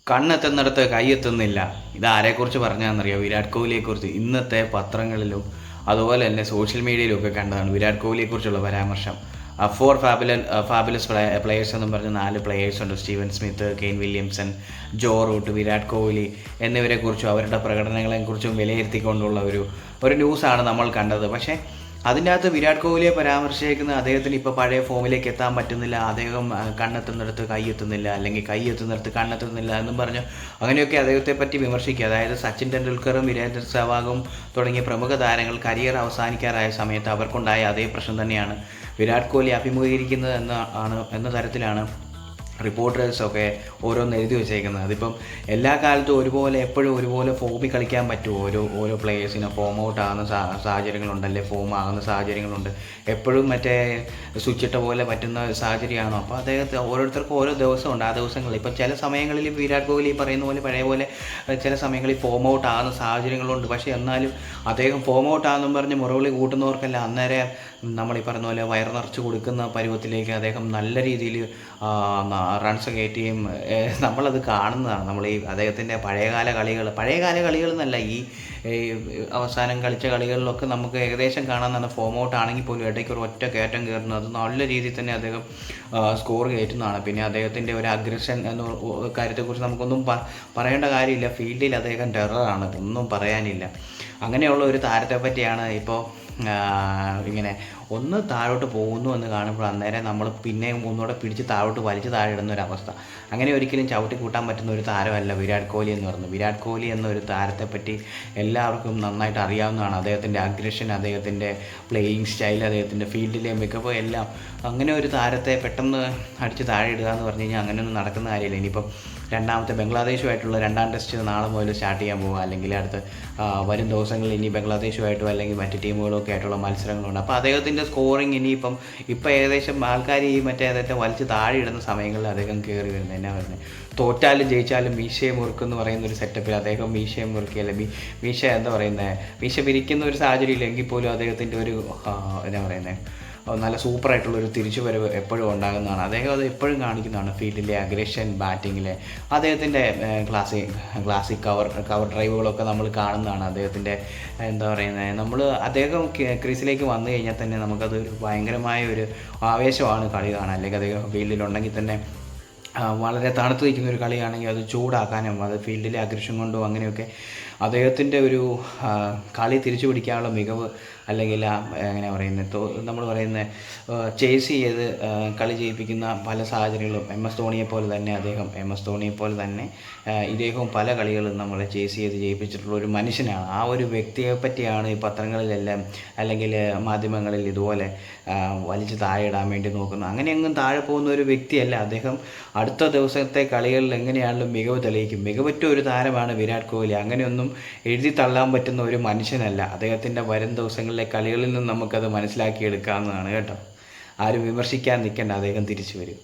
കണ്ണെത്തുന്നിടത്ത് കൈയെത്തുന്നില്ല. ഇതാരെക്കുറിച്ച് പറഞ്ഞാണെന്നറിയോ? വിരാട് കോഹ്ലിയെക്കുറിച്ച്. ഇന്നത്തെ പത്രങ്ങളിലും അതുപോലെ തന്നെ സോഷ്യൽ മീഡിയയിലും ഒക്കെ കണ്ടതാണ് വിരാട് കോഹ്ലിയെക്കുറിച്ചുള്ള പരാമർശം. ഫാബുലസ് പ്ലെയേഴ്സ് എന്നും പറഞ്ഞ് 4 പ്ലെയേഴ്സ് ഉണ്ട്. Steven Smith, Kane Williamson, Joe Root, Virat Kohli എന്നിവരെക്കുറിച്ചും അവരുടെ പ്രകടനങ്ങളെക്കുറിച്ചും വിലയിരുത്തിക്കൊണ്ടുള്ള ഒരു ന്യൂസാണ് നമ്മൾ കണ്ടത്. പക്ഷേ അതിൻ്റെ അകത്ത് വിരാട് കോഹ്ലിയെ പരാമർശിക്കുന്ന അദ്ദേഹത്തിന് ഇപ്പോൾ പഴയ ഫോമിലേക്ക് എത്താൻ പറ്റുന്നില്ല, അദ്ദേഹം കണ്ണെത്തുന്നിടത്ത് കൈയെത്തുന്നില്ല, അല്ലെങ്കിൽ കൈയെത്തുന്നിടത്ത് കണ്ണെത്തുന്നില്ല എന്നും പറഞ്ഞു അങ്ങനെയൊക്കെ അദ്ദേഹത്തെ പറ്റി വിമർശിക്കുക. അതായത് സച്ചിൻ ടെണ്ടുൽക്കറും വീരേന്ദ്ര സെവാഗും തുടങ്ങിയ പ്രമുഖ താരങ്ങൾ കരിയർ അവസാനിക്കാറായ സമയത്ത് അവർക്കുണ്ടായ അതേ പ്രശ്നം തന്നെയാണ് വിരാട് കോഹ്ലി അഭിമുഖീകരിക്കുന്നത് എന്ന തരത്തിലാണ് റിപ്പോർട്ടേഴ്സൊക്കെ ഓരോന്ന് എഴുതി വെച്ചേക്കുന്നത്. അതിപ്പം എല്ലാ കാലത്തും എപ്പോഴും ഒരുപോലെ ഫോമിൽ കളിക്കാൻ പറ്റുമോ? ഓരോ പ്ലേയേഴ്സിന് ഫോം ഔട്ട് ആകുന്ന സാഹചര്യങ്ങളുണ്ടല്ലേ, ഫോം ആകുന്ന സാഹചര്യങ്ങളുണ്ട്. എപ്പോഴും മറ്റേ സ്വിച്ചിട്ട പോലെ പറ്റുന്ന സാഹചര്യമാണോ? അപ്പോൾ അദ്ദേഹത്തെ ഓരോരുത്തർക്കും ഓരോ ദിവസമുണ്ട്. ആ ദിവസങ്ങളിൽ ഇപ്പം ചില സമയങ്ങളിൽ വിരാട് കോഹ്ലി പറയുന്ന പോലെ പഴയ പോലെ ചില സമയങ്ങളിൽ ഫോം ഔട്ട് ആകുന്ന സാഹചര്യങ്ങളുണ്ട്. പക്ഷേ എന്നാലും അദ്ദേഹം ഫോം ഔട്ട് ആണെന്നും പറഞ്ഞ് മുറവിളി കൂട്ടുന്നവർക്കല്ല അന്നേരം നമ്മൾ ഈ പറഞ്ഞ പോലെ വയർ നിറച്ച് കൊടുക്കുന്ന പരുവത്തിലേക്ക് അദ്ദേഹം നല്ല രീതിയിൽ റൺസ് കയറ്റുകയും നമ്മളത് കാണുന്നതാണ്. നമ്മൾ ഈ അദ്ദേഹത്തിൻ്റെ പഴയകാല കളികൾ എന്നല്ല, ഈ അവസാനം കളിച്ച കളികളിലൊക്കെ നമുക്ക് ഏകദേശം കാണാമെന്നാണ്. ഫോം ഔട്ട് ആണെങ്കിൽ പോലും ഇടയ്ക്ക് ഒരു ഒറ്റ കയറ്റം കയറുന്നത് നല്ല രീതിയിൽ തന്നെ അദ്ദേഹം സ്കോർ കയറ്റുന്നതാണ്. പിന്നെ അദ്ദേഹത്തിൻ്റെ ഒരു അഗ്രഷൻ എന്ന കാര്യത്തെക്കുറിച്ച് നമുക്കൊന്നും പറയേണ്ട കാര്യമില്ല. ഫീൽഡിൽ അദ്ദേഹം ടെററാണ്, ഒന്നും പറയാനില്ല. അങ്ങനെയുള്ള ഒരു താരത്തെ പറ്റിയാണ് ഇപ്പോൾ ഇങ്ങനെ ഒന്ന് താഴോട്ട് പോകുന്നു എന്ന് കാണുമ്പോൾ അന്നേരം നമ്മൾ പിന്നെയും ഒന്നുകൂടെ പിടിച്ച് വലിച്ച് താഴെ ഇടുന്ന ഒരവസ്ഥ. അങ്ങനെ ഒരിക്കലും ചവിട്ടി കൂട്ടാൻ പറ്റുന്ന ഒരു താരമല്ല വിരാട് കോഹ്ലി എന്ന് പറയുന്നത്. വിരാട് കോഹ്ലി എന്നൊരു താരത്തെപ്പറ്റി എല്ലാവർക്കും നന്നായിട്ട് അറിയാവുന്നതാണ്. അദ്ദേഹത്തിൻ്റെ അഗ്രഷൻ, അദ്ദേഹത്തിൻ്റെ പ്ലേയിങ് സ്റ്റൈൽ, അദ്ദേഹത്തിൻ്റെ ഫീൽഡിലെ മികവ് എല്ലാം. അങ്ങനെ ഒരു താരത്തെ പെട്ടെന്ന് അടിച്ച് താഴെ ഇടുക എന്ന് പറഞ്ഞു കഴിഞ്ഞാൽ അങ്ങനെയൊന്നും നടക്കുന്ന കാര്യമില്ല. ഇനിയിപ്പം രണ്ടാമത്തെ ബംഗ്ലാദേശുമായിട്ടുള്ള 2ാം ടെസ്റ്റ് നാളെ മുതൽ സ്റ്റാർട്ട് ചെയ്യാൻ പോകുക, അല്ലെങ്കിൽ അടുത്ത് വരും ദിവസങ്ങളിൽ ഇനി ബംഗ്ലാദേശുമായിട്ടോ അല്ലെങ്കിൽ മറ്റ് ടീമുകളൊക്കെ ആയിട്ടുള്ള മത്സരങ്ങളുണ്ട്. അപ്പോൾ അദ്ദേഹത്തിൻ്റെ സ്കോറിങ് ഇപ്പം ഏകദേശം ആൾക്കാർ ഈ അദ്ദേഹത്തെ വലിച്ച് താഴെ ഇടുന്ന സമയങ്ങളിൽ അദ്ദേഹം കയറി വരുന്നത് എന്നാ പറയുന്നത്, തോറ്റാലും ജയിച്ചാലും മീശയെ മുറുക്കെന്ന് പറയുന്ന ഒരു സെറ്റപ്പിൽ അദ്ദേഹം മീശയെ മുറുക്കിയല്ല, മീശ എന്താ പറയുന്നത്, മീശ പിരിക്കുന്ന ഒരു സാഹചര്യം ഇല്ലെങ്കിൽ പോലും അദ്ദേഹത്തിൻ്റെ ഒരു എന്നാ പറയുന്നത് നല്ല സൂപ്പറായിട്ടുള്ളൊരു തിരിച്ചുവരവ് എപ്പോഴും ഉണ്ടാകുന്നതാണ്. അദ്ദേഹം അത് എപ്പോഴും കാണിക്കുന്നതാണ്. ഫീൽഡിലെ അഗ്രഷൻ, ബാറ്റിങ്ങിലെ അദ്ദേഹത്തിൻ്റെ ക്ലാസിക് കവർ ഡ്രൈവുകളൊക്കെ നമ്മൾ കാണുന്നതാണ്. അദ്ദേഹത്തിൻ്റെ എന്താ പറയുന്നത്, അദ്ദേഹം ക്രീസിലേക്ക് വന്നു കഴിഞ്ഞാൽ തന്നെ നമുക്കത് ഭയങ്കരമായ ഒരു ആവേശമാണ് കളി കാണാൻ. അല്ലെങ്കിൽ അദ്ദേഹം ഫീൽഡിലുണ്ടെങ്കിൽ തന്നെ വളരെ തണുത്ത് നിൽക്കുന്ന ഒരു കളിയാണെങ്കിൽ അത് ചൂടാക്കാനും അത് ഫീൽഡിലെ അഗ്രഷൻ കൊണ്ടും അങ്ങനെയൊക്കെ അദ്ദേഹത്തിൻ്റെ ഒരു കളി തിരിച്ചു പിടിക്കാനുള്ള മികവ്, അല്ലെങ്കിൽ എങ്ങനെ പറയുന്നത്, നമ്മൾ പറയുന്നത് ചേസ് ചെയ്ത് കളി ജയിപ്പിക്കുന്ന പല സാഹചര്യങ്ങളും എം എസ് ധോണിയെ പോലെ തന്നെ ഇദ്ദേഹവും പല കളികളും നമ്മളെ ചേസ് ചെയ്ത് ജയിപ്പിച്ചിട്ടുള്ള ഒരു മനുഷ്യനാണ്. ആ ഒരു വ്യക്തിയെ പറ്റിയാണ് ഈ പത്രങ്ങളിലെല്ലാം അല്ലെങ്കിൽ മാധ്യമങ്ങളിൽ ഇതുപോലെ വലിച്ച് താഴെ ഇടാൻ വേണ്ടി നോക്കുന്നത്. അങ്ങനെയെങ്ങും താഴെ പോകുന്ന ഒരു വ്യക്തിയല്ല അദ്ദേഹം. അടുത്ത ദിവസത്തെ കളികളിൽ എങ്ങനെയാണെങ്കിലും മികവ് തെളിയിക്കും. മികവുറ്റ ഒരു താരമാണ് വിരാട് കോഹ്ലി. അങ്ങനെയൊന്നും എഴുതി തള്ളാൻ പറ്റുന്ന ഒരു മനുഷ്യനല്ല. അദ്ദേഹത്തിൻ്റെ വരും ദിവസങ്ങളിലെ കളികളിൽ നിന്ന് നമുക്കത് മനസ്സിലാക്കിയെടുക്കാവുന്നതാണ് കേട്ടോ. ആരും വിമർശിക്കാൻ നിൽക്കേണ്ട, അദ്ദേഹം തിരിച്ചു വരും.